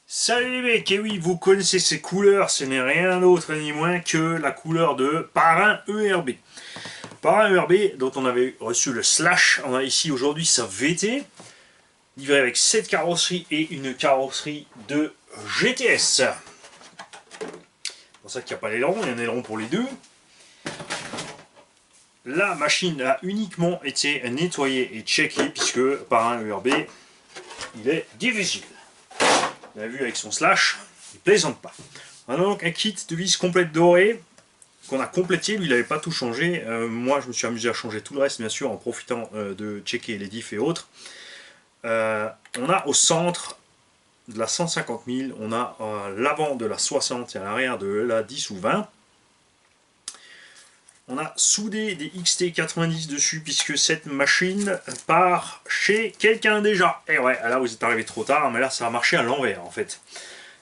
Salut les mecs, et oui, vous connaissez ces couleurs, ce n'est rien d'autre ni moins que la couleur de Parrain ERB. Parrain ERB, dont on avait reçu le Slash, on a ici aujourd'hui sa VT, livrée avec 7 carrosseries et une carrosserie de GTS. C'est pour ça qu'il n'y a pas d'aileron, il y a un aileron pour les deux. La machine a uniquement été nettoyée et checkée, puisque Parrain ERB, il est difficile. Vous avez vu avec son slash, il plaisante pas. On a donc un kit de vis complète dorée qu'on a complété. Lui, il n'avait pas tout changé. Moi, je me suis amusé à changer tout le reste, bien sûr, en profitant de checker les diffs et autres. On a au centre de la 150 000, on a l'avant de la 60 et à l'arrière de la 10 ou 20. On a soudé des XT90 dessus puisque cette machine part chez quelqu'un déjà. Et ouais, là vous êtes arrivé trop tard, mais là ça a marché à l'envers en fait.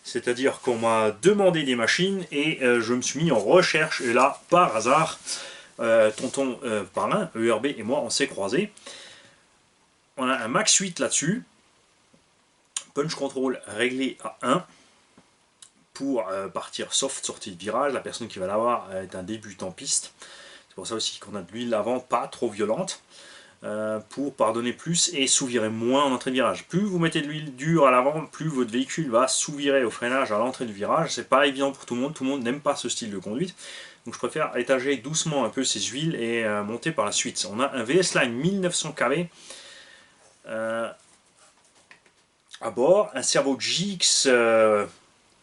C'est-à-dire qu'on m'a demandé des machines et je me suis mis en recherche. Et là, par hasard, tonton Parrain, ERB et moi, on s'est croisés. On a un Max 8 là-dessus. Punch control réglé à 1 pour partir soft, sortie de virage. La personne qui va l'avoir est un débutant piste. C'est pour ça aussi qu'on a de l'huile avant, pas trop violente. Pour pardonner plus et sous-virer moins en entrée de virage. Plus vous mettez de l'huile dure à l'avant, plus votre véhicule va sous-virer au freinage à l'entrée de virage. C'est pas évident pour tout le monde n'aime pas ce style de conduite. Donc je préfère étager doucement un peu ces huiles et monter par la suite. On a un VS Line 1900 kV à bord, un servo GX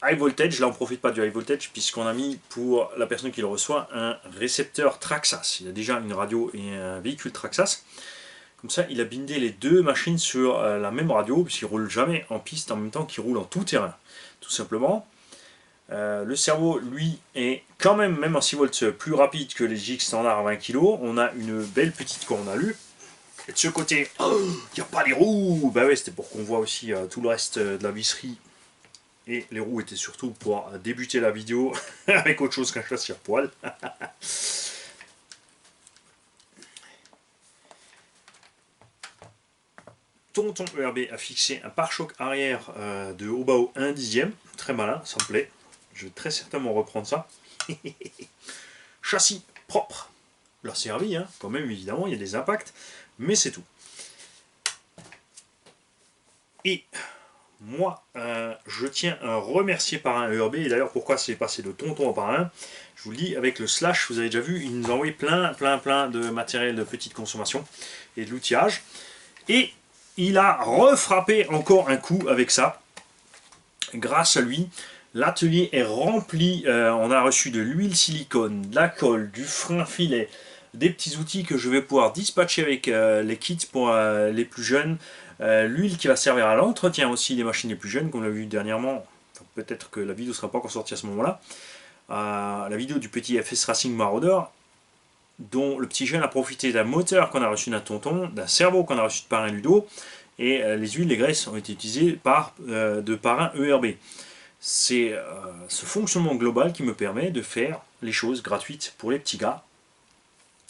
high voltage. Là on profite pas du high voltage puisqu'on a mis pour la personne qui le reçoit un récepteur Traxxas. Il a déjà une radio et un véhicule Traxxas. Comme ça, il a bindé les deux machines sur la même radio, puisqu'il ne roule jamais en piste en même temps qu'il roule en tout terrain, tout simplement. Le servo, lui, est quand même en 6 volts plus rapide que les GX standards à 20 kg. On a une belle petite cornalue. Et de ce côté, il n'y a pas les roues. Bah ouais, c'était pour qu'on voit aussi tout le reste de la visserie. Et les roues étaient surtout pour débuter la vidéo avec autre chose qu'un châssis à poil. Tonton ERB a fixé un pare-choc arrière de haut bas 1 dixième. Très malin, ça me plaît. Je vais très certainement reprendre ça. Châssis propre. Il a servi, hein, quand même, évidemment, il y a des impacts, mais c'est tout. Et moi, je tiens à remercier Parrain ERB. Et d'ailleurs, pourquoi c'est passé de tonton à Parrain? Je vous le dis, avec le slash, vous avez déjà vu, il nous a envoyé plein de matériel de petite consommation et de l'outillage. Et il a refrappé encore un coup avec ça. Grâce à lui, l'atelier est rempli. On a reçu de l'huile silicone, de la colle, du frein filet, des petits outils que je vais pouvoir dispatcher avec les kits pour les plus jeunes. L'huile qui va servir à l'entretien aussi des machines les plus jeunes, comme on l'a vu dernièrement. Enfin, peut-être que la vidéo ne sera pas encore sortie à ce moment-là. La vidéo du petit FS Racing Marauder, dont le petit jeune a profité d'un moteur qu'on a reçu d'un tonton, d'un servo qu'on a reçu de Parrain Ludo, et les huiles, les graisses ont été utilisées de Parrain ERB. C'est ce fonctionnement global qui me permet de faire les choses gratuites pour les petits gars.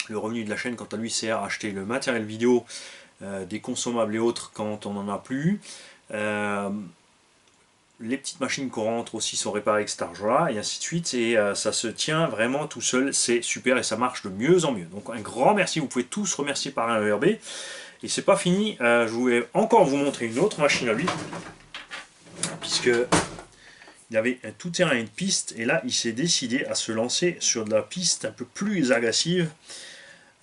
Le revenu de la chaîne, quant à lui, sert à acheter le matériel vidéo, des consommables et autres quand on n'en a plus. Les petites machines qu'on rentre aussi sont réparées avec cet argent-là, et ainsi de suite, et ça se tient vraiment tout seul, c'est super, et ça marche de mieux en mieux. Donc un grand merci, vous pouvez tous remercier Parrain ERB, et c'est pas fini, je voulais encore vous montrer une autre machine à lui, puisque il avait un tout-terrain et une piste, et là il s'est décidé à se lancer sur de la piste un peu plus agressive.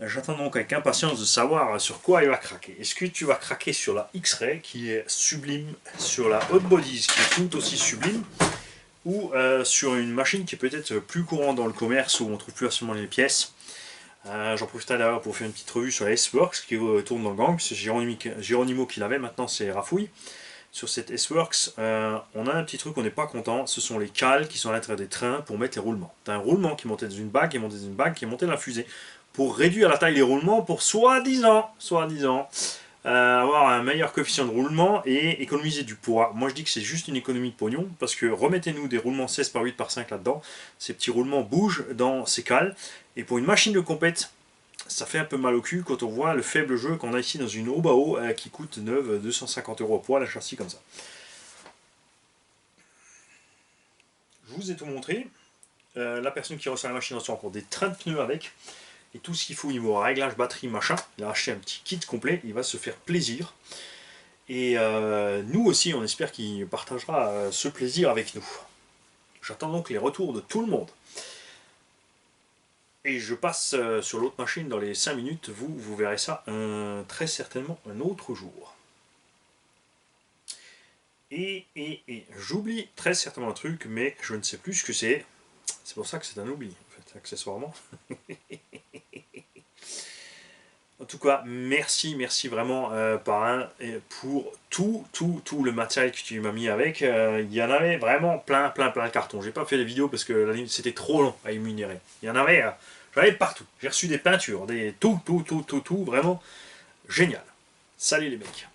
J'attends donc avec impatience de savoir sur quoi il va craquer. Est-ce que tu vas craquer sur la X-Ray qui est sublime, sur la Hot Bodies qui est tout aussi sublime, ou sur une machine qui est peut-être plus courante dans le commerce où on ne trouve plus facilement les pièces. J'en profite d'ailleurs pour faire une petite revue sur la S-Works qui tourne dans le gang. C'est Géronimo qui l'avait, maintenant c'est Rafouille. Sur cette S-Works, on a un petit truc, on n'est pas content, ce sont les cales qui sont à l'intérieur des trains pour mettre les roulements. Tu as un roulement qui est monté dans une bague, qui est monté dans une bague, qui est monté dans la fusée, pour réduire la taille des roulements, pour soi-disant, avoir un meilleur coefficient de roulement et économiser du poids. Moi je dis que c'est juste une économie de pognon, parce que remettez-nous des roulements 16 par 8 par 5 là-dedans, ces petits roulements bougent dans ces cales, et pour une machine de compète, ça fait un peu mal au cul quand on voit le faible jeu qu'on a ici dans une Obao qui coûte neuve 250 € au poids, la châssis comme ça. vous ai tout montré. La personne qui reçoit la machine reçoit encore des trains de pneus avec. Et tout ce qu'il faut au niveau réglage, batterie, machin. Il a acheté un petit kit complet, il va se faire plaisir. Et nous aussi, on espère qu'il partagera ce plaisir avec nous. J'attends donc les retours de tout le monde. Et je passe sur l'autre machine dans les 5 minutes. Vous verrez ça très certainement un autre jour. Et j'oublie très certainement un truc, mais je ne sais plus ce que c'est. C'est pour ça que c'est un oubli, en fait, accessoirement. En tout cas, merci vraiment Parrain pour tout le matériel que tu m'as mis avec. Il y en avait vraiment plein de cartons. J'ai pas fait les vidéos parce que c'était trop long à énumérer. Il y en avait, j'en avais partout. J'ai reçu des peintures, tout, vraiment génial. Salut les mecs.